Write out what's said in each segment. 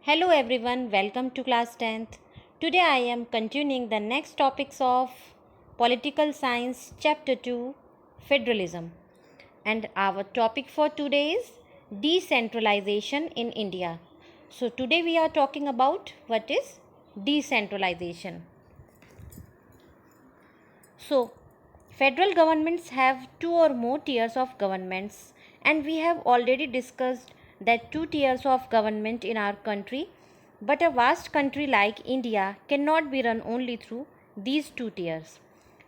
Hello everyone, welcome to class 10th. Today I am continuing the next topics of Political Science Chapter 2 Federalism. And our topic for today is decentralization in India. So today we are talking about what is decentralization. So federal governments have two or more tiers of governments, and we have already discussed that two tiers of government in our country, but a vast country like India cannot be run only through these two tiers.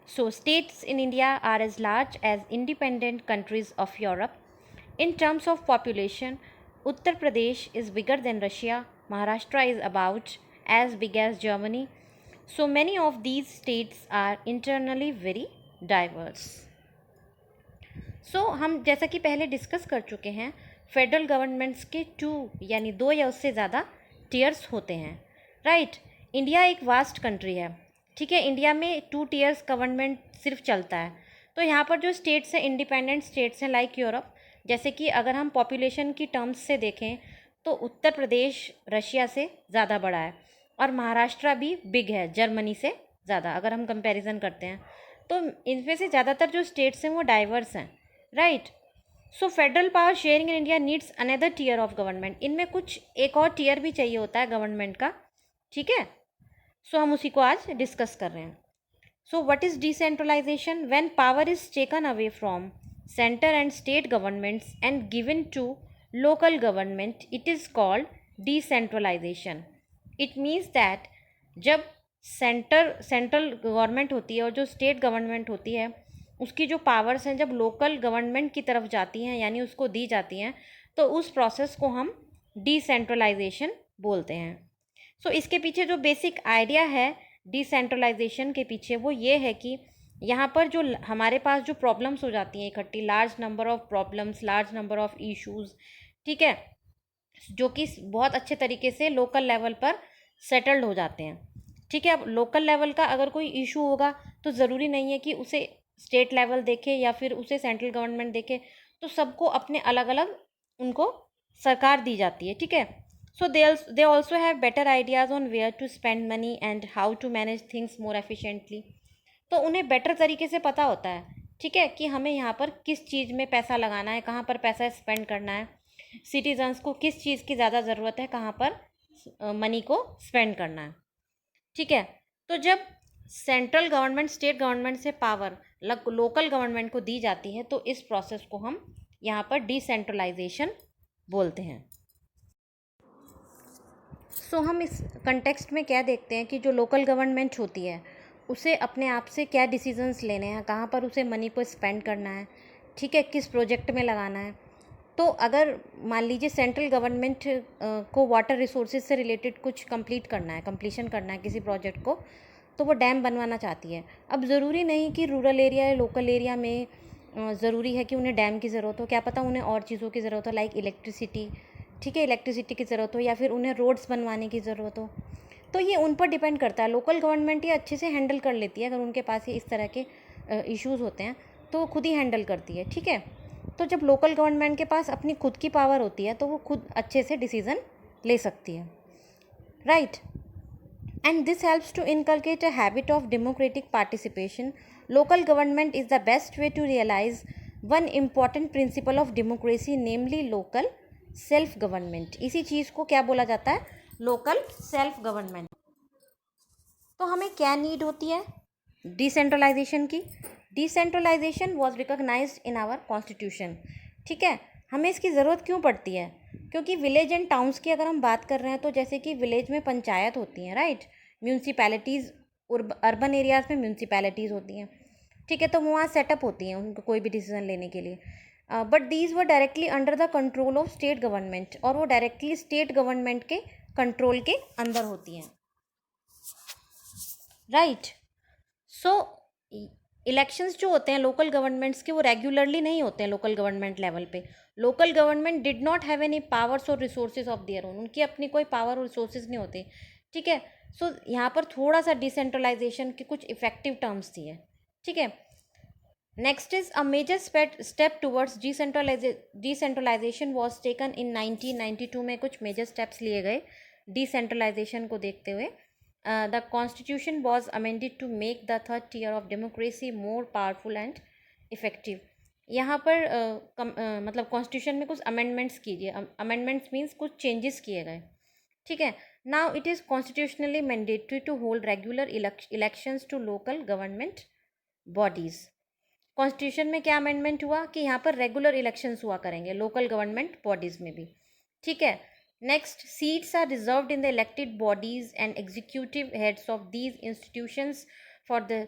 So states in India are as large as independent countries of Europe. In terms of population, Uttar Pradesh is bigger than Russia, Maharashtra is about as big as Germany. So many of these states are internally very diverse. सो हम जैसा कि पहले discuss कर चुके हैं, federal governments के to यानी दो या उससे ज़्यादा टीयर्स होते हैं, राइट। इंडिया एक वास्ट कंट्री है, ठीक है। इंडिया में टू टीयर्स गवर्नमेंट सिर्फ चलता है। तो यहाँ पर जो स्टेट्स हैं, इंडिपेंडेंट स्टेट्स हैं लाइक यूरोप, जैसे कि अगर हम पॉपुलेशन की टर्म्स से देखें तो उत्तर प्रदेश रशिया से ज़्यादा बड़ा है और महाराष्ट्र भी बिग है जर्मनी से ज़्यादा, अगर हम कंपैरिजन करते हैं। तो इनमें से ज़्यादातर जो स्टेट्स हैं वो डाइवर्स हैं, right. So federal power sharing in India needs another tier of government. इनमें कुछ एक और टीयर भी चाहिए होता है गवर्नमेंट का, ठीक है। सो हम उसी को आज डिस्कस कर रहे हैं। So what is decentralisation? When power is taken away from centre and state governments and given to local government, it is called decentralisation. It means that जब सेंट्रल गवर्नमेंट होती है और जो स्टेट गवर्नमेंट होती है उसकी जो पावर्स हैं जब लोकल गवर्नमेंट की तरफ जाती हैं यानी उसको दी जाती हैं, तो उस प्रोसेस को हम डिसेंट्रलाइजेशन बोलते हैं। सो इसके पीछे जो बेसिक आइडिया है डिसेंट्रलाइजेशन के पीछे वो ये है कि यहाँ पर जो हमारे पास जो प्रॉब्लम्स हो जाती हैं इकट्ठी, large number of problems, large number of issues, ठीक है, जो कि बहुत अच्छे तरीके से लोकल लेवल पर सेटल्ड हो जाते हैं, ठीक है। अब लोकल लेवल का अगर कोई इशू होगा तो ज़रूरी नहीं है कि उसे स्टेट लेवल देखे या फिर उसे सेंट्रल गवर्नमेंट देखे, तो सबको अपने अलग अलग उनको सरकार दी जाती है, ठीक है। So they also have better ideas on where to spend money and how to manage things more efficiently. तो उन्हें बेटर तरीके से पता होता है, ठीक है, कि हमें यहाँ पर किस चीज़ में पैसा लगाना है, कहाँ पर पैसा स्पेंड करना है, सिटीजन्स को किस चीज़ की ज़्यादा ज़रूरत है, कहाँ पर मनी को स्पेंड करना है, ठीक है। तो जब सेंट्रल गवर्नमेंट स्टेट गवर्नमेंट से पावर लोकल गवर्नमेंट को दी जाती है तो इस प्रोसेस को हम यहाँ पर डिसेंट्रलाइजेशन बोलते हैं। सो हम इस कंटेक्स्ट में क्या देखते हैं कि जो लोकल गवर्नमेंट होती है उसे अपने आप से क्या डिसीजंस लेने हैं, कहाँ पर उसे मनी को स्पेंड करना है, ठीक है, किस प्रोजेक्ट में लगाना है। तो अगर मान लीजिए सेंट्रल गवर्नमेंट को वाटर रिसोर्सेज से रिलेटेड कुछ कंप्लीशन करना है किसी प्रोजेक्ट को, तो वो डैम बनवाना चाहती है। अब ज़रूरी नहीं कि रूरल एरिया या लोकल एरिया में ज़रूरी है कि उन्हें डैम की ज़रूरत हो, क्या पता उन्हें और चीज़ों की ज़रूरत हो लाइक इलेक्ट्रिसिटी, ठीक है, इलेक्ट्रिसिटी की ज़रूरत हो या फिर उन्हें रोड्स बनवाने की ज़रूरत हो। तो ये उन पर डिपेंड करता है। लोकल गवर्नमेंट ये अच्छे से हैंडल कर लेती है, अगर उनके पास ये इस तरह के इश्यूज़ होते हैं तो वो खुद ही हैंडल करती है, ठीक है। तो जब लोकल गवर्नमेंट के पास अपनी खुद की पावर होती है तो वो खुद अच्छे से डिसीज़न ले सकती है, right. And this helps to inculcate a habit of democratic participation. Local government is the best way to realize one important principle of democracy, namely local self government. इसी चीज़ को क्या बोला जाता है? Local self government. तो हमें क्या need होती है डिसेंट्रलाइजेशन की? Decentralisation was recognised in our constitution, ठीक है। हमें इसकी ज़रूरत क्यों पड़ती है? क्योंकि विलेज एंड टाउन्स की अगर हम बात कर रहे हैं तो जैसे कि विलेज में पंचायत होती हैं, राइट, म्यूनसिपैलिटीज़, अर्बन एरियाज़ में म्यूनसिपैलिटीज़ होती हैं, ठीक है, तो वहाँ सेटअप होती हैं उनको कोई भी डिसीजन लेने के लिए। But these were directly under the control of state government, और वो डायरेक्टली स्टेट गवर्नमेंट के कंट्रोल के अंदर होती हैं, राइट। सो इलेक्शंस जो होते हैं लोकल गवर्नमेंट्स के वो रेगुलरली नहीं होते हैं लोकल गवर्नमेंट लेवल पे। Local government did not have any powers और रिसोर्सेज ऑफ देयर ओन, उनकी अपनी कोई पावर और रिसोर्सेज नहीं होते, ठीक है। सो यहाँ पर थोड़ा सा डिसेंट्रलाइजेशन के कुछ इफेक्टिव टर्म्स दिए, ठीक है। Next is a major step towards decentralisation was taken in 1992 में कुछ मेजर स्टेप्स लिए गए डिसेंट्रलाइजेशन को देखते हुए the constitution was amended to make the third tier of democracy more powerful and effective. यहाँ पर मतलब कॉन्स्टिट्यूशन में कुछ अमेंडमेंट्स कीजिए, अमेंडमेंट्स मीन्स कुछ चेंजेस किए गए, ठीक है। Now it is constitutionally mandatory to hold regular elections to local government bodies. Constitution में क्या अमेंडमेंट हुआ कि यहाँ पर रेगुलर इलेक्शंस हुआ करेंगे लोकल गवर्नमेंट बॉडीज़ में भी, ठीक है। Next, seats are reserved in the elected bodies and executive heads of these institutions for the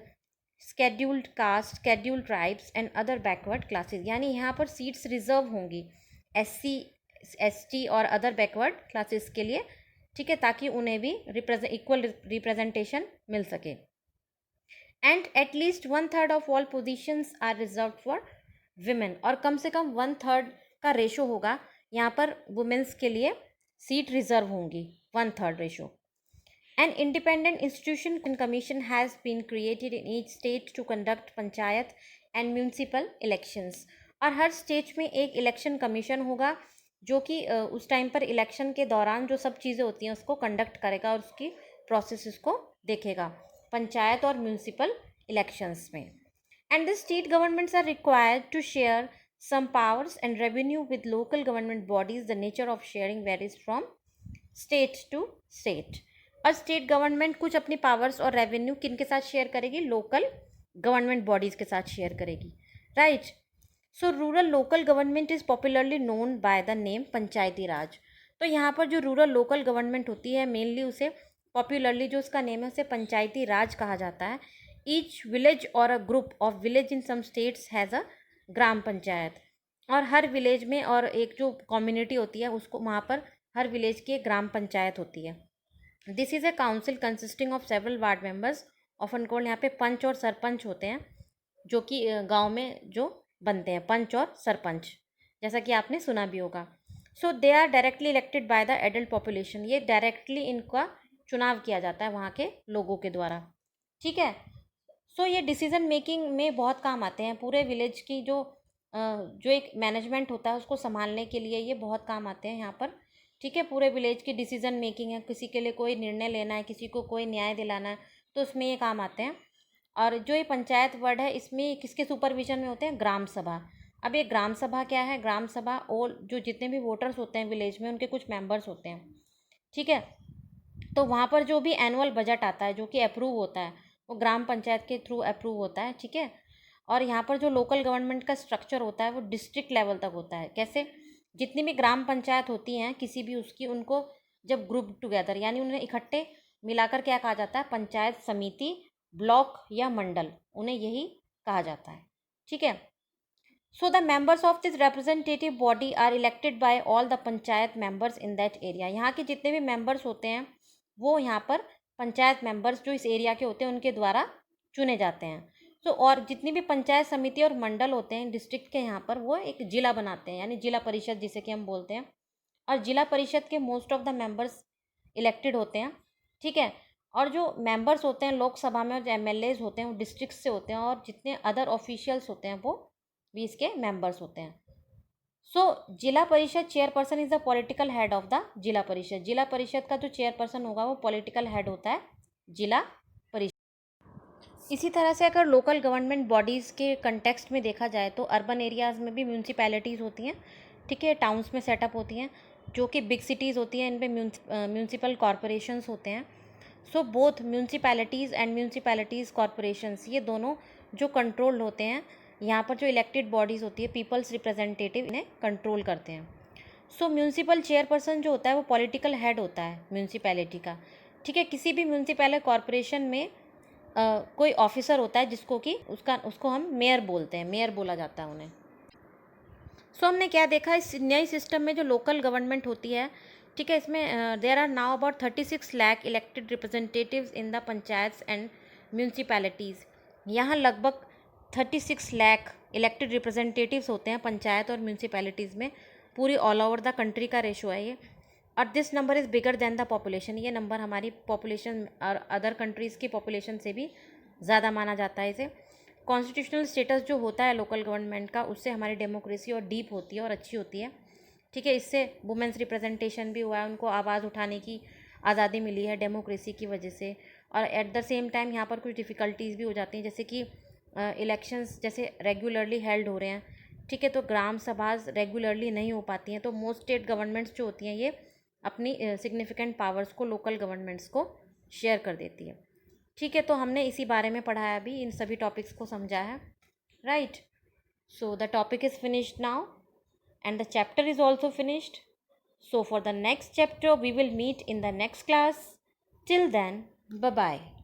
scheduled caste, scheduled tribes and other backward classes. यानी यहाँ पर सीट्स रिजर्व होंगी SC ST और other backward classes के लिए, ठीक है, ताकि उन्हें भी इक्वल रिप्रेजेंटेशन मिल सके। And at least 1/3 of all positions are reserve for women, और कम से कम 1/3 का रेशो होगा यहाँ पर वुमेन्स के लिए सीट रिजर्व होंगी, 1/3 ratio. An independent institution commission has been created in each state to conduct panchayat and municipal elections। और हर स्टेट में एक इलेक्शन कमीशन होगा जो कि उस टाइम पर इलेक्शन के दौरान जो सब चीज़ें होती हैं उसको कंडक्ट करेगा और उसकी प्रोसेस को देखेगा पंचायत और म्यूनिसिपल इलेक्शंस में। And the state governments are required to share some powers and revenue with local government bodies. The nature of sharing varies from state to state। और स्टेट गवर्नमेंट कुछ अपनी पावर्स और revenue किन के साथ share करेगी, local government bodies के साथ शेयर करेगी, right. So rural local government is popularly known by the name Panchayati Raj. तो यहाँ पर जो रूरल लोकल गवर्नमेंट होती है मेनली उसे पॉपुलरली जो उसका नेम है उसे पंचायती राज कहा जाता है। Each village or a group of village in some states has a gram panchayat, और हर विलेज में और एक जो कम्युनिटी होती है उसको वहाँ पर हर विलेज की एक ग्राम पंचायत होती है। This is a council consisting of several ward members often called. यहाँ पे पंच और सरपंच होते हैं जो कि गांव में जो बनते हैं, पंच और सरपंच, जैसा कि आपने सुना भी होगा। So they are directly elected by the adult population. ये डायरेक्टली इनका चुनाव किया जाता है वहाँ के लोगों के द्वारा, ठीक है। सो ये डिसीज़न मेकिंग में बहुत काम आते हैं। पूरे विलेज की जो एक मैनेजमेंट होता है उसको संभालने के लिए ये बहुत काम आते हैं यहाँ पर, ठीक है। पूरे विलेज की डिसीज़न मेकिंग है, किसी के लिए कोई निर्णय लेना है, किसी को कोई न्याय दिलाना है, तो उसमें ये काम आते हैं। और जो ये पंचायत वर्ड है इसमें किसके सुपरविजन में होते हैं, ग्राम सभा। अब ये ग्राम सभा क्या है, ग्राम सभा और जो जितने भी वोटर्स होते हैं विलेज में उनके कुछ मेंबर्स होते हैं, ठीक है। तो वहाँ पर जो भी एनुअल बजट आता है जो कि अप्रूव होता है वो ग्राम पंचायत के थ्रू अप्रूव होता है, ठीक है। और यहाँ पर जो लोकल गवर्नमेंट का स्ट्रक्चर होता है वो डिस्ट्रिक्ट लेवल तक होता है। कैसे, जितनी भी ग्राम पंचायत होती हैं किसी भी उसकी, उनको जब ग्रुप टुगेदर यानी उन्हें इकट्ठे मिलाकर क्या कहा जाता है, पंचायत समिति, ब्लॉक या मंडल, उन्हें यही कहा जाता है, ठीक है। So the members of this representative body are elected by all the panchayat members in that area. यहाँ के जितने भी मेंबर्स होते हैं वो यहाँ पर पंचायत मेंबर्स जो इस एरिया के होते हैं उनके द्वारा चुने जाते हैं। तो और जितनी भी पंचायत समिति और मंडल होते हैं डिस्ट्रिक्ट के यहाँ पर वो एक जिला बनाते हैं, यानी जिला परिषद जिसे कि हम बोलते हैं। और जिला परिषद के most of the members elected होते हैं, ठीक है। और जो मेंबर्स होते हैं लोकसभा में और जो MLAs होते हैं वो डिस्ट्रिक्ट से होते हैं, और जितने अदर ऑफिशियल्स होते हैं वो भी इसके मेंबर्स होते हैं। सो जिला परिषद chairperson is the political head of the जिला परिषद। जिला परिषद का जो चेयरपर्सन होगा वो पॉलिटिकल हेड होता है जिला परिषद। इसी तरह से अगर लोकल गवर्नमेंट बॉडीज़ के कंटेक्स्ट में देखा जाए तो अर्बन एरियाज़ में भी म्यूनसिपैलिटीज़ होती हैं, ठीक है, टाउन्स में सेटअप होती हैं। जो कि बिग सिटीज़ होती हैं इन पे म्यूनसिपल कॉरपोरेशंस होते हैं। So both municipalities and municipalities corporations ये दोनों जो कंट्रोल्ड होते हैं, यहाँ पर जो इलेक्टेड बॉडीज़ होती है पीपल्स रिप्रेजेंटेटिव इन्हें कंट्रोल करते हैं। सो म्यूनसिपल चेयरपर्सन जो होता है वो पॉलिटिकल हेड होता है म्यूनसिपैलिटी का, ठीक है। किसी भी म्यूनसिपल कॉरपोरेशन में कोई ऑफिसर होता है जिसको कि उसको हम मेयर बोलते हैं, मेयर बोला जाता है उन्हें। सो हमने क्या देखा इस नई सिस्टम में जो लोकल गवर्नमेंट होती है, ठीक है, इसमें there are now about 36 lakh elected representatives in the panchayats and municipalities. यहाँ लगभग 36 लाख इलेक्टेड रिप्रेजेंटेटिव्स होते हैं पंचायत और म्यूनसिपैलिटीज़ में, पूरी ऑल ओवर द कंट्री का रेशो है ये। और this number is bigger than the population. ये नंबर हमारी पॉपुलेशन और अदर कंट्रीज़ की पॉपुलेशन से भी ज़्यादा माना जाता है इसे। कॉन्स्टिट्यूशनल स्टेटस जो होता है लोकल गवर्नमेंट का उससे हमारी डेमोक्रेसी और डीप होती है और अच्छी होती है, ठीक है। इससे वुमेंस रिप्रेजेंटेशन भी हुआ है, उनको आवाज़ उठाने की आज़ादी मिली है डेमोक्रेसी की वजह से, और एट द सेम टाइम यहाँ पर कुछ डिफ़िकल्टीज़ भी हो जाती हैं, जैसे कि इलेक्शंस जैसे रेगुलरली हेल्ड हो रहे हैं, ठीक है, तो ग्राम सभा रेगुलरली नहीं हो पाती हैं, तो मोस्ट स्टेट गवर्नमेंट्स जो होती हैं ये अपनी सिग्निफिकेंट पावर्स को लोकल गवर्नमेंट्स को शेयर कर देती है। ठीक है, तो हमने इसी बारे में पढ़ा है, अभी इन सभी टॉपिक्स को समझा है, right. So the topic is finished now and the chapter is also finished. So for the next chapter we will meet in the next class. Till then, bye bye.